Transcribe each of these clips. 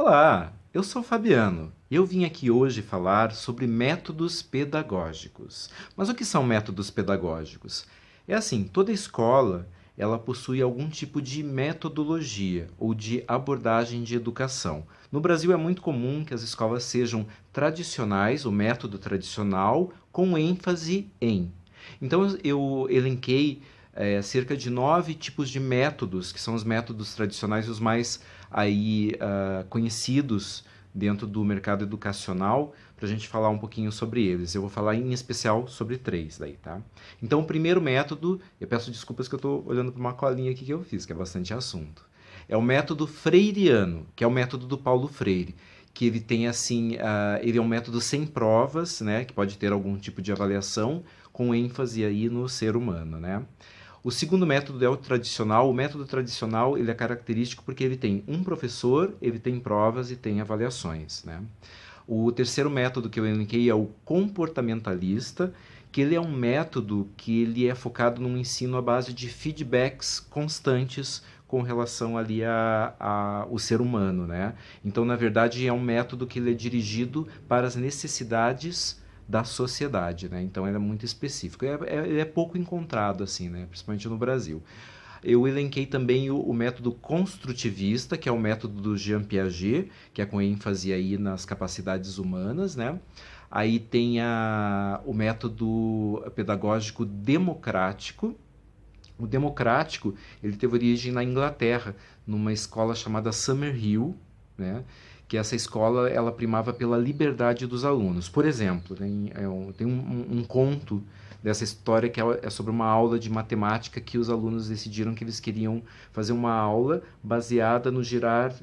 Olá, eu sou Fabiano e eu vim aqui hoje falar sobre métodos pedagógicos. Mas o que são métodos pedagógicos? É assim, toda escola ela possui algum tipo de metodologia ou de abordagem de educação. No Brasil é muito comum que as escolas sejam tradicionais, o método tradicional, com ênfase em. Então eu elenquei cerca de 9 tipos de métodos, que são os métodos tradicionais, os mais conhecidos dentro do mercado educacional, para a gente falar um pouquinho sobre eles. Eu vou falar em especial sobre 3 daí, tá? Então, o primeiro método, eu peço desculpas que eu estou olhando para uma colinha aqui que eu fiz, que é bastante assunto. É o método freiriano, que é o método do Paulo Freire, que ele tem assim, ele é um método sem provas, né, que pode ter algum tipo de avaliação, com ênfase aí no ser humano, né? O segundo método é o tradicional. O método tradicional ele é característico porque ele tem um professor, ele tem provas e tem avaliações, né? O terceiro método que eu elenquei é o comportamentalista, que ele é um método que ele é focado num ensino à base de feedbacks constantes com relação ali o ser humano, né? Então, na verdade, é um método que ele é dirigido para as necessidades da sociedade, né? Então, ele é muito específico. Ele é pouco encontrado, assim, né? Principalmente no Brasil. Eu elenquei também o método construtivista, que é o método do Jean Piaget, que é com ênfase aí nas capacidades humanas, né? Aí tem o método pedagógico democrático. O democrático, ele teve origem na Inglaterra, numa escola chamada Summerhill, né? Que essa escola ela primava pela liberdade dos alunos. Por exemplo, tem um conto dessa história que é sobre uma aula de matemática que os alunos decidiram que eles queriam fazer uma aula baseada no girar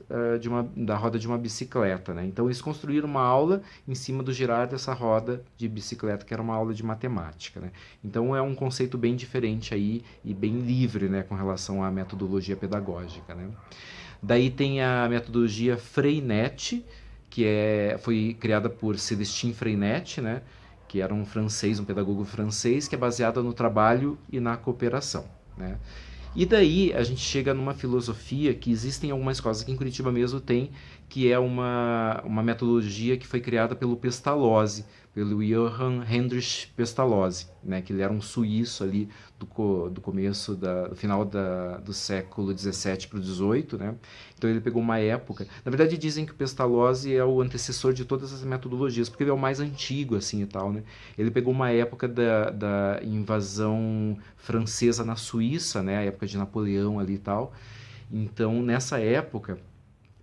da roda de uma bicicleta, né? Então eles construíram uma aula em cima do girar dessa roda de bicicleta, que era uma aula de matemática, né? Então é um conceito bem diferente aí e bem livre, né, com relação à metodologia pedagógica, né? Daí tem a metodologia Freinet, foi criada por Celestin Freinet, né? Que era um francês, um pedagogo francês, que é baseada no trabalho e na cooperação, né? E daí a gente chega numa filosofia que existem algumas coisas que em Curitiba mesmo tem, que é uma metodologia que foi criada pelo Pestalozzi, pelo Johann Heinrich Pestalozzi, né, que ele era um suíço ali do começo, do final do século XVII para o XVIII, né? Então ele pegou uma época... Na verdade dizem que o Pestalozzi é o antecessor de todas as metodologias, porque ele é o mais antigo, assim, e tal, né? Ele pegou uma época da invasão francesa na Suíça, né? A época de Napoleão ali e tal. Então, nessa época,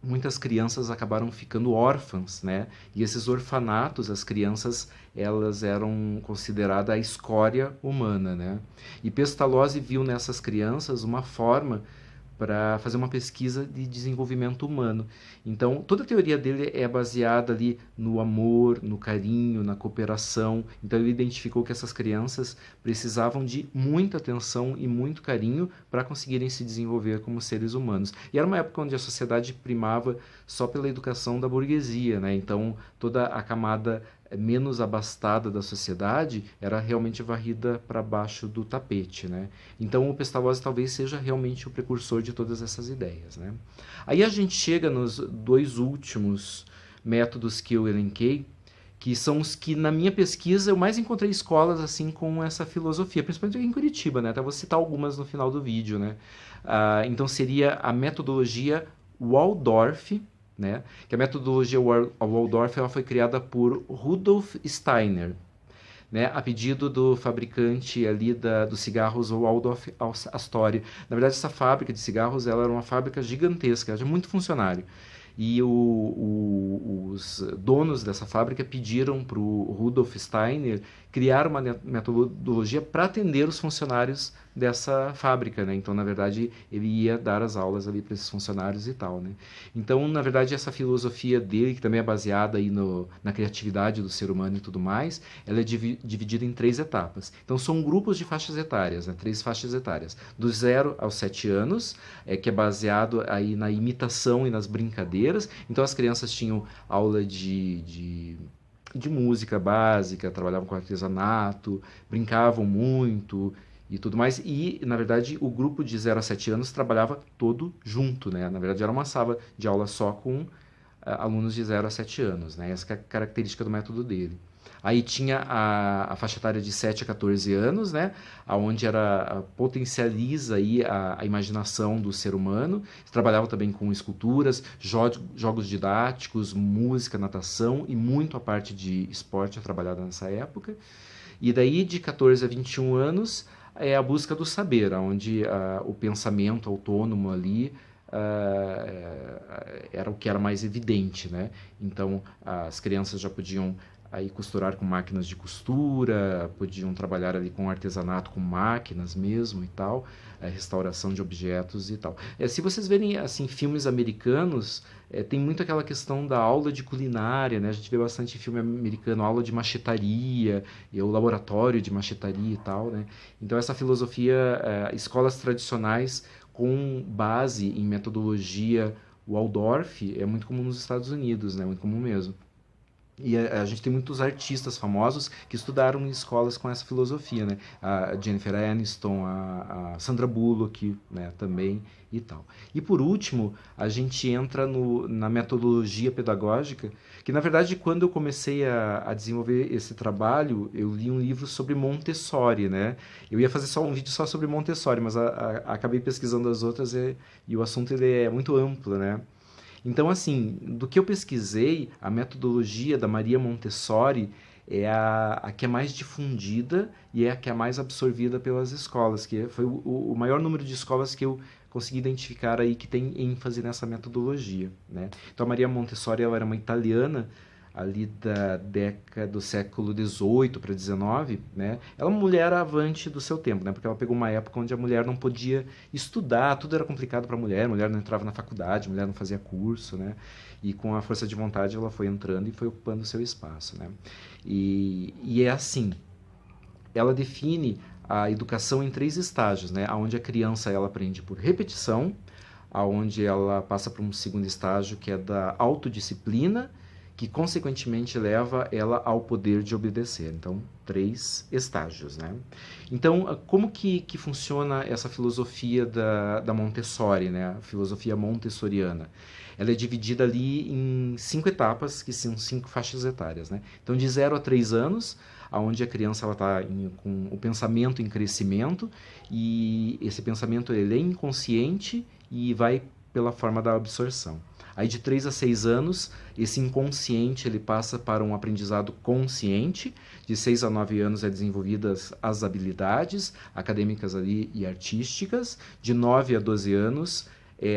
muitas crianças acabaram ficando órfãs, né? E esses orfanatos, as crianças, elas eram consideradas a escória humana, né? E Pestalozzi viu nessas crianças uma forma para fazer uma pesquisa de desenvolvimento humano. Então, toda a teoria dele é baseada ali no amor, no carinho, na cooperação. Então, ele identificou que essas crianças precisavam de muita atenção e muito carinho para conseguirem se desenvolver como seres humanos. E era uma época onde a sociedade primava só pela educação da burguesia, né? Então, toda a camada menos abastada da sociedade era realmente varrida para baixo do tapete, né? Então o Pestalozzi talvez seja realmente o precursor de todas essas ideias, né? Aí a gente chega nos 2 últimos métodos que eu elenquei, que são os que na minha pesquisa eu mais encontrei escolas assim com essa filosofia, principalmente aqui em Curitiba, né? Até vou citar algumas no final do vídeo, né? Então seria a metodologia Waldorf, né? Que a metodologia Waldorf ela foi criada por Rudolf Steiner, né, a pedido do fabricante ali dos cigarros Waldorf Astoria. Na verdade, essa fábrica de cigarros ela era uma fábrica gigantesca, ela tinha muito funcionário. E os donos dessa fábrica pediram para o Rudolf Steiner criar uma metodologia para atender os funcionários dessa fábrica, né? Então, na verdade, ele ia dar as aulas ali para esses funcionários e tal, né? Então, na verdade, essa filosofia dele, que também é baseada aí na criatividade do ser humano e tudo mais, ela é dividida em 3 etapas. Então, são grupos de faixas etárias, né? 3 faixas etárias. Do 0 aos 7 anos, que é baseado aí na imitação e nas brincadeiras. Então, as crianças tinham aula de música básica, trabalhavam com artesanato, brincavam muito e tudo mais. E, na verdade, o grupo de 0 a 7 anos trabalhava todo junto, né? Na verdade, era uma sala de aula só com alunos de 0 a 7 anos, né? Essa é a característica do método dele. Aí tinha a faixa etária de 7 a 14 anos, né? Onde potencializa aí a imaginação do ser humano. Trabalhava também com esculturas, jogos didáticos, música, natação e muito a parte de esporte é trabalhada nessa época. E daí de 14 a 21 anos é a busca do saber, onde o pensamento autônomo ali era o que era mais evidente, né? Então as crianças já podiam aí costurar com máquinas de costura, podiam trabalhar ali com artesanato, com máquinas mesmo e tal, restauração de objetos e tal. Se vocês verem assim filmes americanos, tem muito aquela questão da aula de culinária, né? A gente vê bastante filme americano, aula de machetaria, e o laboratório de machetaria e tal, né? Então essa filosofia, escolas tradicionais com base em metodologia Waldorf é muito comum nos Estados Unidos, né? Muito comum mesmo. E a gente tem muitos artistas famosos que estudaram em escolas com essa filosofia, né? A Jennifer Aniston, a Sandra Bullock, né? Também e tal. E por último, a gente entra na metodologia pedagógica, que na verdade quando eu comecei a desenvolver esse trabalho, eu li um livro sobre Montessori, né? Eu ia fazer só um vídeo só sobre Montessori, mas acabei pesquisando as outras e o assunto ele é muito amplo, né? Então, assim, do que eu pesquisei, a metodologia da Maria Montessori é a que é mais difundida e é a que é mais absorvida pelas escolas, que foi o maior número de escolas que eu consegui identificar aí que tem ênfase nessa metodologia, né? Então, a Maria Montessori ela era uma italiana ali da década do século XVIII para XIX, né? Ela é uma mulher avante do seu tempo, né? Porque ela pegou uma época onde a mulher não podia estudar, tudo era complicado para a mulher não entrava na faculdade, a mulher não fazia curso, né? E com a força de vontade ela foi entrando e foi ocupando o seu espaço, né? E é assim, ela define a educação em 3 estágios, né? Onde a criança ela aprende por repetição, aonde ela passa para um segundo estágio que é da autodisciplina, que consequentemente leva ela ao poder de obedecer. Então, 3 estágios, né? Então, como que funciona essa filosofia da Montessori, né? A filosofia montessoriana? Ela é dividida ali em 5 etapas, que são 5 faixas etárias, né? Então, de 0 a 3 anos, onde a criança está com o pensamento em crescimento, e esse pensamento ele é inconsciente e vai pela forma da absorção. Aí de 3 a 6 anos, esse inconsciente ele passa para um aprendizado consciente. De 6 a 9 anos é desenvolvidas as habilidades acadêmicas ali e artísticas. De 9 a 12 anos,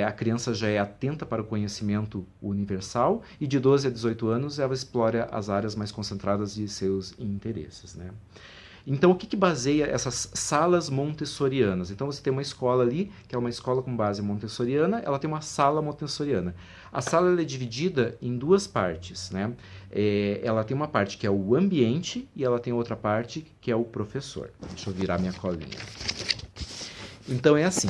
a criança já é atenta para o conhecimento universal. E de 12 a 18 anos, ela explora as áreas mais concentradas de seus interesses, né? Então, o que baseia essas salas montessorianas? Então, você tem uma escola ali, que é uma escola com base montessoriana, ela tem uma sala montessoriana. A sala ela é dividida em 2 partes, né? Ela tem uma parte que é o ambiente e ela tem outra parte que é o professor. Deixa eu virar minha colinha. Então, é assim,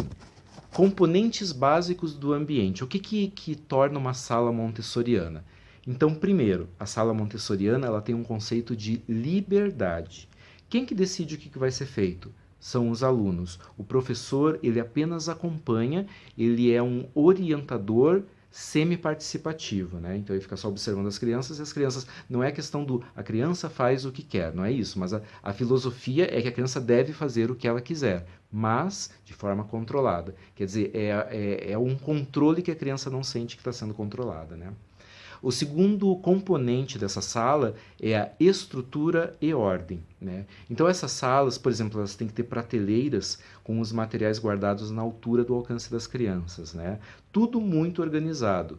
componentes básicos do ambiente. O que torna uma sala montessoriana? Então, primeiro, a sala montessoriana ela tem um conceito de liberdade. Quem que decide o que vai ser feito? São os alunos. O professor, ele apenas acompanha, ele é um orientador semi-participativo, né? Então ele fica só observando as crianças, e as crianças, não é questão a criança faz o que quer, não é isso, mas a filosofia é que a criança deve fazer o que ela quiser, mas de forma controlada. Quer dizer, é um controle que a criança não sente que está sendo controlada, né? O segundo componente dessa sala é a estrutura e ordem, né? Então essas salas, por exemplo, elas têm que ter prateleiras com os materiais guardados na altura do alcance das crianças, né? Tudo muito organizado.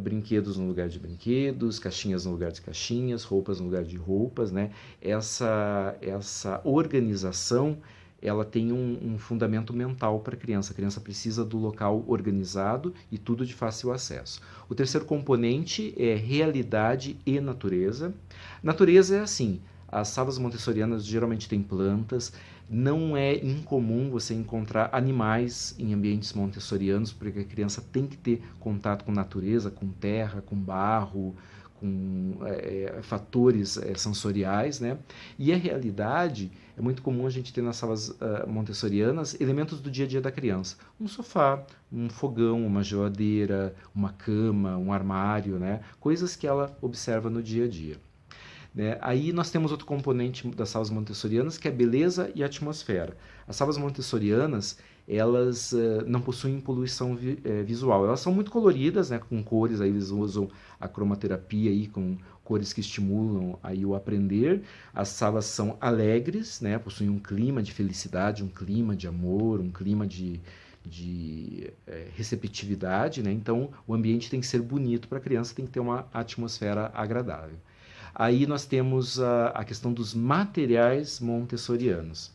Brinquedos no lugar de brinquedos, caixinhas no lugar de caixinhas, roupas no lugar de roupas, né? Essa organização ela tem um fundamento mental para a criança. A criança precisa do local organizado e tudo de fácil acesso. O terceiro componente é realidade e natureza. Natureza é assim, as salas montessorianas geralmente têm plantas, não é incomum você encontrar animais em ambientes montessorianos, porque a criança tem que ter contato com natureza, com terra, com barro, fatores sensoriais, né? E a realidade é muito comum a gente ter nas salas montessorianas elementos do dia a dia da criança. Um sofá, um fogão, uma geladeira, uma cama, um armário, né? Coisas que ela observa no dia a dia. Né? Aí nós temos outro componente das salas montessorianas, que é beleza e atmosfera. As salas montessorianas, elas não possuem poluição visual. Elas são muito coloridas, né, com cores, aí eles usam a cromaterapia aí, com cores que estimulam aí o aprender. As salas são alegres, né, possuem um clima de felicidade, um clima de amor, um clima de receptividade, né? Então o ambiente tem que ser bonito para a criança, tem que ter uma atmosfera agradável. Aí nós temos a questão dos materiais montessorianos.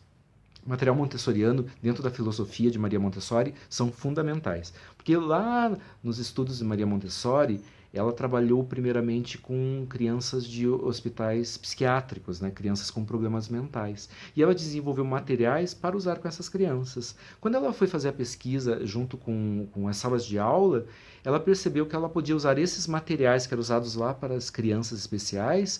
O material montessoriano, dentro da filosofia de Maria Montessori, são fundamentais. Porque lá nos estudos de Maria Montessori, ela trabalhou primeiramente com crianças de hospitais psiquiátricos, né? Crianças com problemas mentais. E ela desenvolveu materiais para usar com essas crianças. Quando ela foi fazer a pesquisa junto com as salas de aula, ela percebeu que ela podia usar esses materiais que eram usados lá para as crianças especiais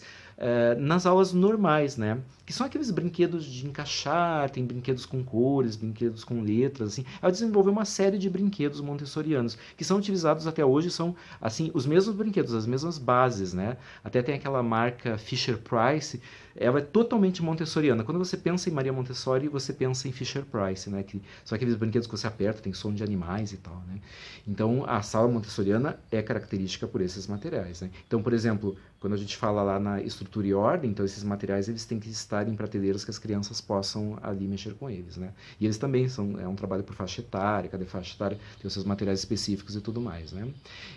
nas aulas normais, né? Que são aqueles brinquedos de encaixar, tem brinquedos com cores, brinquedos com letras, assim. Ela desenvolveu uma série de brinquedos montessorianos que são utilizados até hoje, são assim os mesmos brinquedos, as mesmas bases, né? Até tem aquela marca Fisher-Price, ela é totalmente montessoriana. Quando você pensa em Maria Montessori, você pensa em Fisher-Price, né? Que são aqueles brinquedos que você aperta, tem som de animais e tal, né? Então, a sala montessoriana é característica por esses materiais, né? Então, por exemplo, quando a gente fala lá na estrutura e ordem, então esses materiais eles têm que estar em prateleiras que as crianças possam ali mexer com eles, né? E eles também é um trabalho por faixa etária, cada faixa etária tem os seus materiais específicos e tudo mais, né?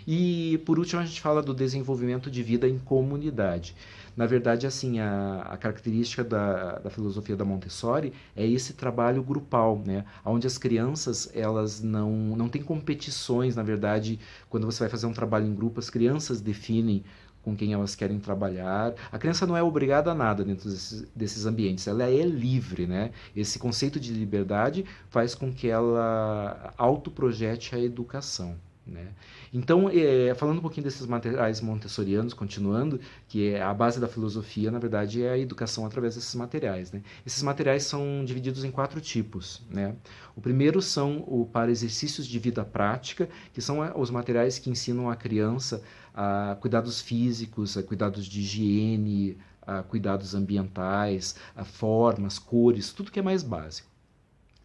E por último a gente fala do desenvolvimento de vida em comunidade. Na verdade, assim, a característica da filosofia da Montessori é esse trabalho grupal, né? Onde as crianças, elas não têm competições, na verdade, quando você vai fazer um trabalho em grupo, as crianças definem com quem elas querem trabalhar. A criança não é obrigada a nada dentro desses ambientes, ela é livre, né? Esse conceito de liberdade faz com que ela autoprojete a educação, né? Então, falando um pouquinho desses materiais montessorianos, continuando, que é a base da filosofia, na verdade, é a educação através desses materiais, né? Esses materiais são divididos em 4 tipos, né? O primeiro são para exercícios de vida prática, que são os materiais que ensinam a criança a cuidados físicos, a cuidados de higiene, a cuidados ambientais, a formas, cores, tudo que é mais básico.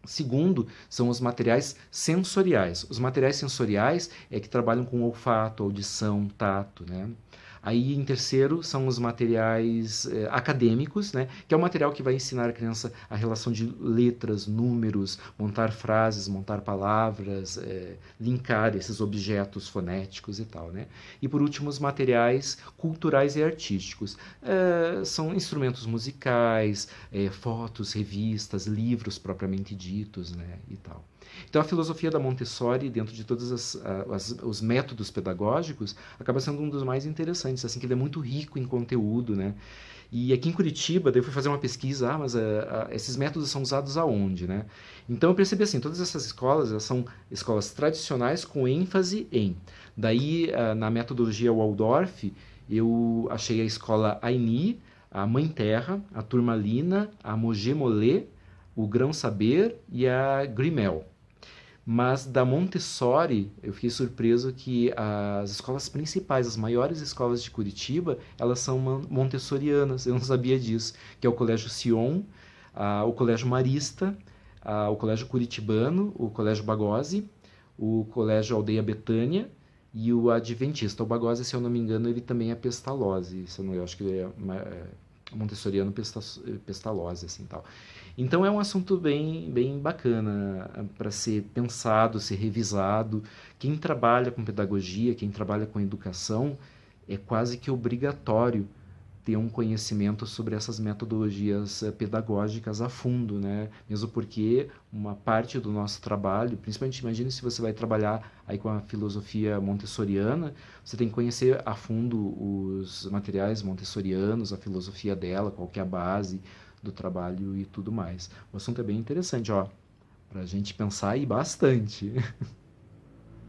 Segundo, são os materiais sensoriais. Os materiais sensoriais é que trabalham com olfato, audição, tato, né? Aí, em terceiro, são os materiais acadêmicos, né? Que é o material que vai ensinar a criança a relação de letras, números, montar frases, montar palavras, linkar esses objetos fonéticos e tal, né? E, por último, os materiais culturais e artísticos. São instrumentos musicais, fotos, revistas, livros propriamente ditos, né? E tal. Então, a filosofia da Montessori, dentro de todos os métodos pedagógicos, acaba sendo um dos mais interessantes, assim, que ele é muito rico em conteúdo, né? E aqui em Curitiba, daí eu fui fazer uma pesquisa, mas esses métodos são usados aonde, né? Então eu percebi assim, todas essas escolas, elas são escolas tradicionais com ênfase em. Daí, na metodologia Waldorf, eu achei a escola Aini, a Mãe Terra, a Turmalina, a Mogé Molé, o Grão Saber e a Grimel. Mas da Montessori, eu fiquei surpreso que as escolas principais, as maiores escolas de Curitiba, elas são montessorianas. Eu não sabia disso. Que é o Colégio Sion, o Colégio Marista, o Colégio Curitibano, o Colégio Bagose, o Colégio Aldeia Betânia e o Adventista. O Bagose, se eu não me engano, ele também é Pestalozzi. Eu acho que ele é montessoriano Pestalozzi, assim, tal. Então é um assunto bem bacana para ser pensado, ser revisado. Quem trabalha com pedagogia, quem trabalha com educação, é quase que obrigatório ter um conhecimento sobre essas metodologias pedagógicas a fundo, né? Mesmo porque uma parte do nosso trabalho, principalmente imagine se você vai trabalhar aí com a filosofia montessoriana, você tem que conhecer a fundo os materiais montessorianos, a filosofia dela, qual que é a base do trabalho e tudo mais. O assunto é bem interessante, ó, para a gente pensar aí bastante.